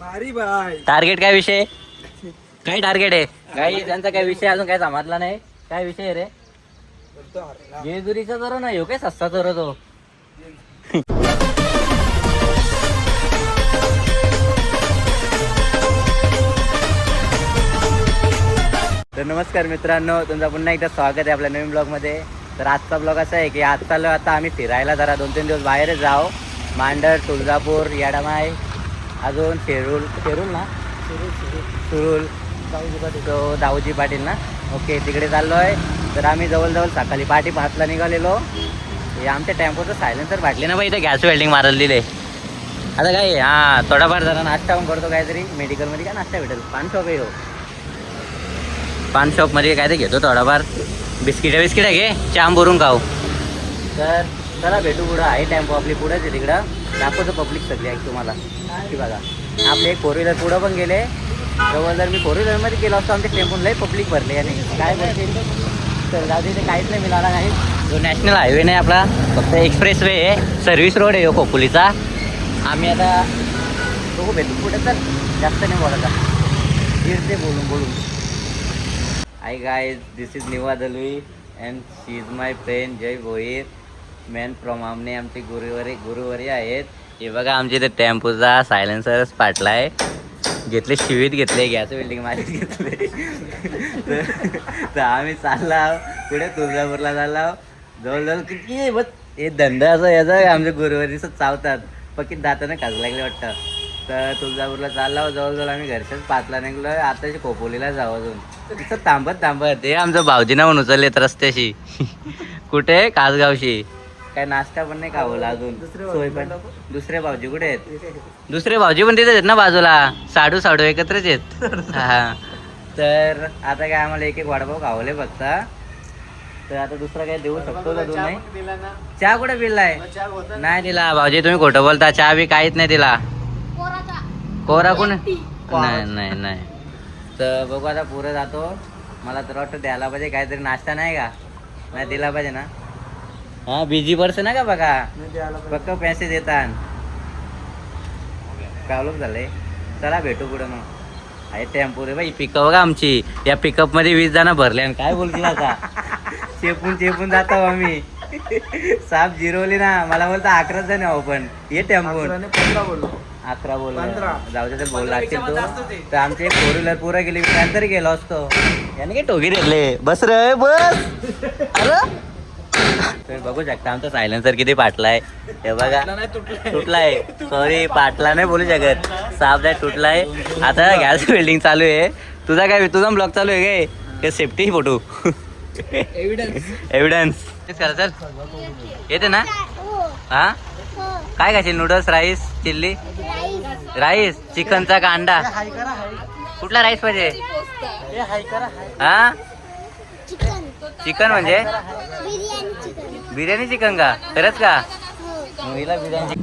भारी भाई. टार्गेट काय विषय? काय टार्गेट आहे? काही त्यांचा काय विषय अजून काय समजला नाही. काय विषय आहे रे? जेजुरीचा जरा नाही हो काय सस्ता तर तो. तर नमस्कार मित्रांनो, तुमचं पुन्हा एकदा स्वागत आहे आपल्या नवीन ब्लॉगमध्ये. तर आजचा ब्लॉग असा आहे की आज चाललो आता आम्ही फिरायला जरा 2-3 दिवस बाहेरच जाऊ. मांडर, तुळजापूर, येडामाई, अजून शेरूल ना सुरुल तो दाऊजी पाटील ना. ओके, तिकडे चाललो आहे. तर आम्ही जवळजवळ सकाळी 5:30 निघालेलो. हे आमच्या टेम्पोचं सायलेन्सर फाटले ना बाई, इथे गॅस वेल्डिंग मारल दिले. आता काय थोडाफार जरा नाश्ता पण करतो काहीतरी. मेडिकलमध्ये काय नाश्ता भेटेल? पान शॉप आहे हो. पान शॉपमध्ये काय ते घेतो थोडाफार. बिस्किट घे, चाम भरून खाऊ. तर चला भेटू पुढं. आहे टेम्पो आपली पुढंच आहे. तिकडं दाखवतो पब्लिक सगळी आहे तुम्हाला की बघा. आपले एक 4 व्हीलर पुढं पण गेले. जवळ जर मी 4 व्हीलरमध्ये गेलो असतो आमच्या टेम्पोला लई पब्लिक भरले. आणि काय बोलतील तर जाऊ तिथे काहीच नाही मिळाला नाही. जो नॅशनल हायवे नाही आपला, फक्त एक्सप्रेस वे आहे. सर्व्हिस रोड आहे खोपोलीचा. आम्ही आता बघू भेटू पुढे. तर जास्त नाही बोलायचा, फिरते बोलून. Hi guys, this is Niva Dalvi and she is my friend Jay Bhoir man from Aamne. आमचे गुरुवारी आहेत. हे बघा आमच्या इथे टेम्पोचा सायलेन्सर पाटला आहे. घेतले शिवीत घेतले, गॅस वेल्डिंग मारीत घेतले. तर आम्ही चालला पुढे तुळजापूरला चालला. जवळजवळ किती बस हे धंदा असं याचा आमच्या गुरुवारीच चावतात. पक्की दाताने खाज लागले वाटतं. तर तुळजापूरला चालला. जवळजवळ आम्ही घरच्याच 5ला निघलो. आताशी खोपोलीला जाऊ. अजून तिथं थांबत हे आमचं भाऊजी नावून उचललेत रस्त्याशी. कुठे? कासगावशी. काय नाश्ता पण नाही खावला अजून. सोय पण. दुसरे भाऊजी कुठे आहेत? दुसरे भाऊजी पण तिथेच आहेत ना बाजूला. साडू एकत्रच आहेत. हा. तर आता काय आम्हाला एक वडापाव खावले फक्त. तर आता दुसरा काय देऊ शकतो का? नाही. चहा कुठे पिलाय? नाही दिला भाऊजी, तुम्ही खोटं बोलता. चहा बी काहीच नाही दिला. कोरा कोण? नाही. तर बघू आता पुढे जातो. मला तर वाटतं द्यायला पाहिजे काहीतरी. नाश्ता नाही का? नाही दिला पाहिजे ना. हा, बिझी पर्सन आहे का बघा. पक्क पैसे देतात. प्रॉब्लेम झालंय. चला भेटू पुढे मग. आहे टेम्पो रे बाई. पिकअप का आमची. या पिकअप मध्ये 20 जण भरले. आणि काय बोलतील आता. चेपून जातो आम्ही. साप जिरवली ना. मला बोलतो 11 जण आहो. पण ये टेम्पो 11 बोल. जाऊ दे, बोल लागतील तो. तर आमचे 4 व्हीलर पुरा गेली. त्यानंतर गेलो असतो. याने काय टोगी घेतले. बस रे बस. अरे तुम्ही बघू शकता आमचा सायलेन्सर किती पाटलाय. हे बघा तुटलाय. सॉरी, पाटला नाही बोलू शकत. साप नाही, तुटलाय. आता गॅस वेल्डिंग चालू आहे. तुझा ब्लॉग चालू आहे काय? सेफ्टी फोटो एव्हिडन्स करा सर. येते ना. हा, काय खाशील? नूडल्स, राईस, चिल्ली राईस, चिकनचा का अंडा? कुठला राईस पाहिजे? हा, चिकन म्हणजे बिर्याणी चिकन का? खरंच का? मुलीला बिर्याणी.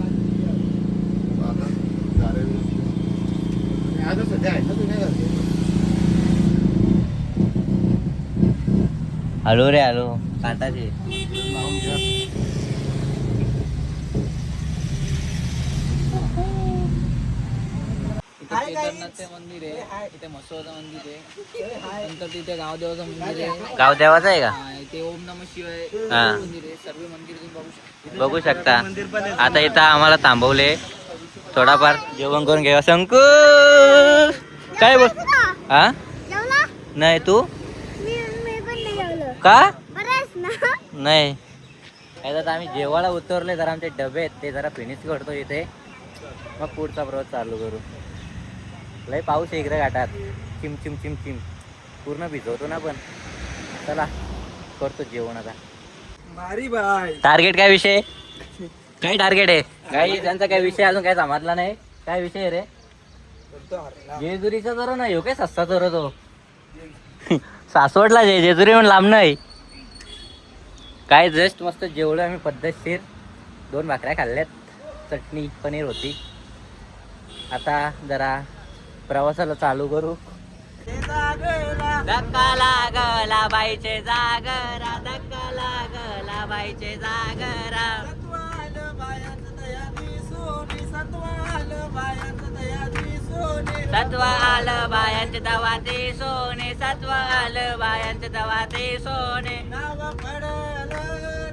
हॅलो रे हॅलो. काटाचे केदारनाथचे मंदिर आहे. इथे मसोबाचं मंदिर आहे. नंतर तिथे गावदेवाचं मंदिर आहे. गावदेवाचं आहे का? ते ओम नमः शिवाय हा, मंदिर आहे. सर्व मंदिर तुम्ही बघू शकता. आता इथं आम्हाला थांबवले. थोडाफार जेवण करून घ्यावं. शंकू काय बोल? हा, नाही तू का? नाही. आता आम्ही जेवायला उतरले. जरा आमचे डबे आहेत ते जरा फिनिश करतो इथे. मग पुढचा प्रवास चालू करू. लय पाऊस आहे इकडे घाटात. चिम पूर्ण भिजवतो ना. पण चला करतो जेवण आता. भारी भाई. टार्गेट काय विषय? काय टार्गेट आहे? काही त्यांचा काय विषय अजून काय समजला नाही. काय विषय आहे रे? जेजुरीचा जरा नाही हो काय सस्ता तर तो. सासवडला जेजुरी म्हणून लांब नाही. काय जस्ट मस्त जेवढं आम्ही पद्धतशीर. 2 भाकऱ्या खाल्ल्यात. चटणी पनीर होती. आता जरा प्रवासाला चालू करू. धक्का लागला बाईचे जागरा. धक्का लागला बाईचे जागरा. सत्वाल बायात दया दिसोनी. सत्व आलं बायांचे तवा ते सोने, सत्व आलं बायांचे तवा ते सोने. नाव पडलं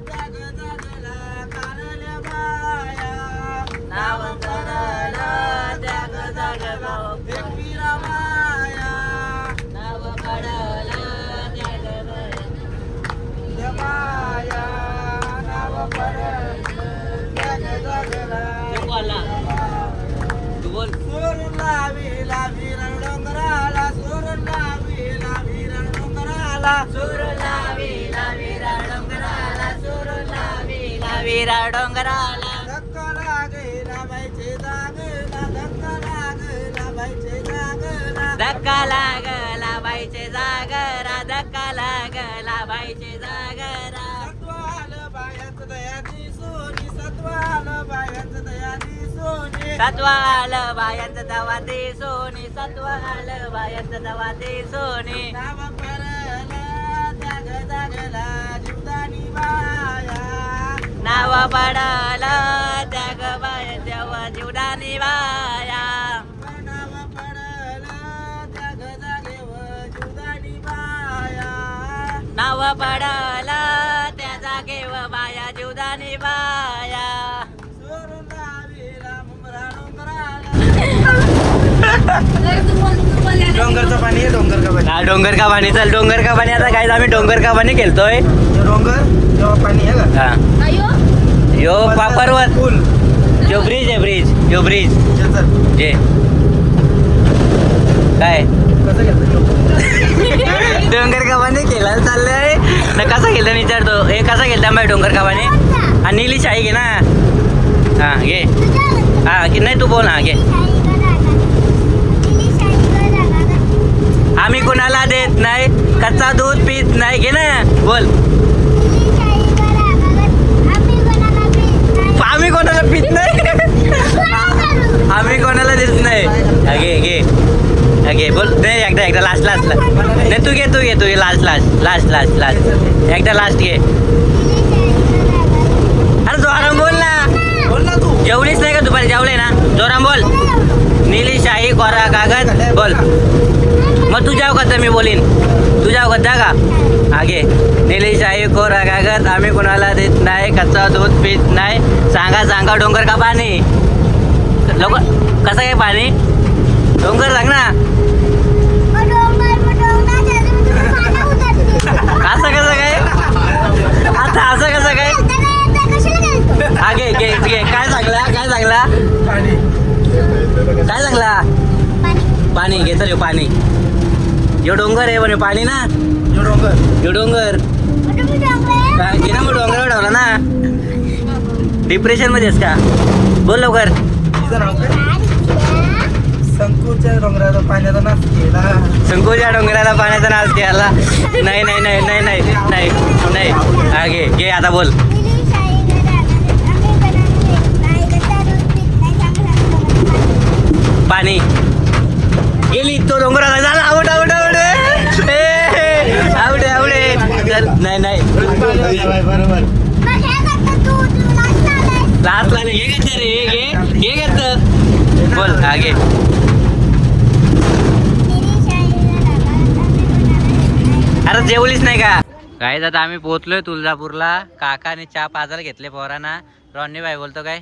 जाग जागला कारल्या बाया, नाव पडलं जाग जागला एकवीरा बाया, नाव पडलं जाग त्या बाया, नाव पडलं जाग जागला. तू बोल. सोरून लावीला विरण डोंगराला, सोरून लावीला विरण डोंगराला, सूर लावीला विरा डोंगराला, सूर लावीला विरा डोंगराला. धक्का लागेला बाईचे जागला, धक्का लागेला बाईचे जागला. धक्का लागला बाईचे जागरा, धक्का लागला बाईचे जागरा. सत्वाल बायाच दयाची सोनी, सत्वाल बायाच दयाची सोनी. सत्वाल बायांचा तवा ते सोने, सत्वाल बायांचा तवा ते सोने. नाव पडलं जाग जागला जीवदानी बाया, नाव पडलं त्याग बाया तेव्हा जीवदानी बाया. नाव पडलं जाग जागेवर जीवदानी बाया. नाव पडलं त्या जागेवर बाया जीवदानी बाया. सोरून लावीला मुंबरा डोंगराला. डोंगरचं पाणी आहे, डोंगर का पाणी. हा, डोंगर का पाणी. चल डोंगर का पाणी. आता काय आम्ही डोंगर का पाणी खेळतोय. डोंगर जेव्हा पाणी आहे का हा यो पर्वत. पूल जो ब्रिज आहे, ब्रिज यो ब्रिज त्याचं जे काय कसं घेतलं. डोंगर का पाणी खेळायला चाललंय ना. कसा खेळता विचारतो. हे कसा खेळता माहिती डोंगर का पाणी. हा नीली शाही घे ना. हा घे. हा की नाही तू बोल. हा घे. आम्ही कोणाला देत नाही, कच्चा दूध पीत नाही. घे ना बोल. आम्ही कोणाला पीत नाही, आम्ही कोणाला देत नाही. हा, घे घे हा, घे बोल. नाही एकदा लास्ट नाही तू घे लास्ट एकदा लास्ट घे. अरे जोराम बोल ना. बोल ना तू. जेवलीच नाही का दुपारी. जेवले ना. जोराम बोल. नीली शाही कोरा कागद बोल. मग तू जाऊ का तर मी बोलीन. तू जाऊ का का. आगे नीली शाही कोरा कागद आम्ही कोणाला देत नाही, कच्चा दूध पीत नाही. सांगा डोंगर का पाणी. लोक कसं काय पाणी. डोंगर सांग ना. असं कसं काय. आता असं कसं काय. आगे घे काय सांगला पाणी काय सांगला. पाणी घे. चल पाणी. यो डोंगर आहे म्हणे पाणी ना. यो डोंगर काय घे ना. मग डोंगरावर ठेवला ना. डिप्रेशन मध्ये आहेस का. बोल लवकर. तिचं नाव काय. शंकूच्या डोंगराचा पाण्याचा नाश केला. शंकूच्या डोंगराला पाण्याचा नाश केला. नाही. हा घे आता बोल. पाणी गेली तो डोंगराला. झाला आवड चल. नाही बरोबर. लास्टला नाही. घे घेत रे. घे घेत बोल. हा घे. अरे जेवलीच नाही का. काय आता आम्ही पोहोचलोय तुळजापूरला. काकाने चहा पाजायला घेतले पोरांना. रॉन्नी भाई बोलतो काय.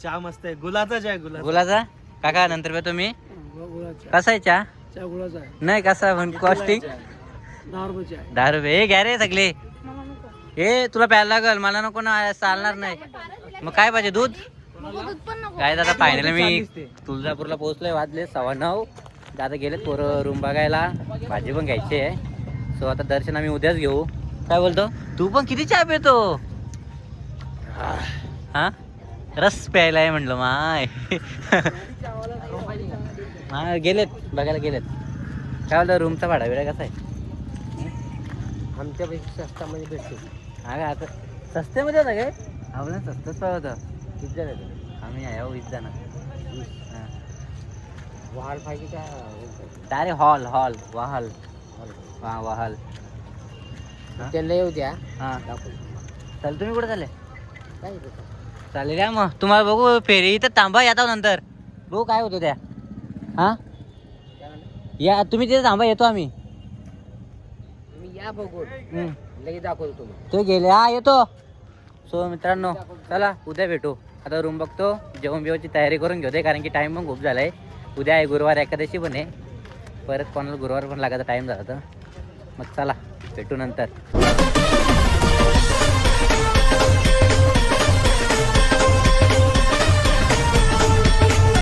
चहा मस्त आहे. गुलाचा चहा आहे. गुलाचा काका नंतर पे तुम्ही कसा आहे चहा. नाही कसा पण कॉस्टिंग 10 रुपये. हे घ्या रे सगळे. हे तुला प्यायला लागल. मला नको ना. चालणार नाही. मग काय पाहिजे दूध. काय आता फायनली मी तुळजापूरला पोहोचलोय. वाजले 9:15. आता गेलेत पोरं रूम बघायला. भाजी पण घ्यायची आहे. सो आता दर्शन आम्ही उद्याच घेऊ. काय बोलतो तू पण किती चहा पितो. हा रस प्यायला आहे म्हटलं माय. हा गेलेत बघायला गेलेत. काय बोलतो रूमचा भाडा बिडा कसा आहे. आमच्यापेक्षा स्वस्तामध्ये भेटतो. हा का आता सस्त्यामध्ये होता काय. आपल्याला स्वस्तच पाहिजे होतं. किती जण आहे. आम्ही आहे 20 जण. वाल पाहिजे का. डायरेक्ट हॉल वाहल. हा वाहल. त्यांना येऊ द्या. हा चल तुम्ही कुठे चालले. काय चालेल या मग तुम्हाला बघू फेरी इथं थांबा. येतो नंतर बघू काय होतं त्या. हा या तुम्ही तिथे थांबा, येतो आम्ही. तुम्ही या बघून लगेच दाखवतो तुम्हाला. तो गेले, हा येतो. सो मित्रांनो चला उद्या भेटू. आता रूम बघतो, जेवण बिवणची तयारी करून घेते कारण की टाईम पण खूप झाला आहे. उद्या आहे गुरुवार, एकादशी पण आहे. परत कोणाला गुरुवार पण लागायचा टाईम झाला तर मग चला भेटू नंतर.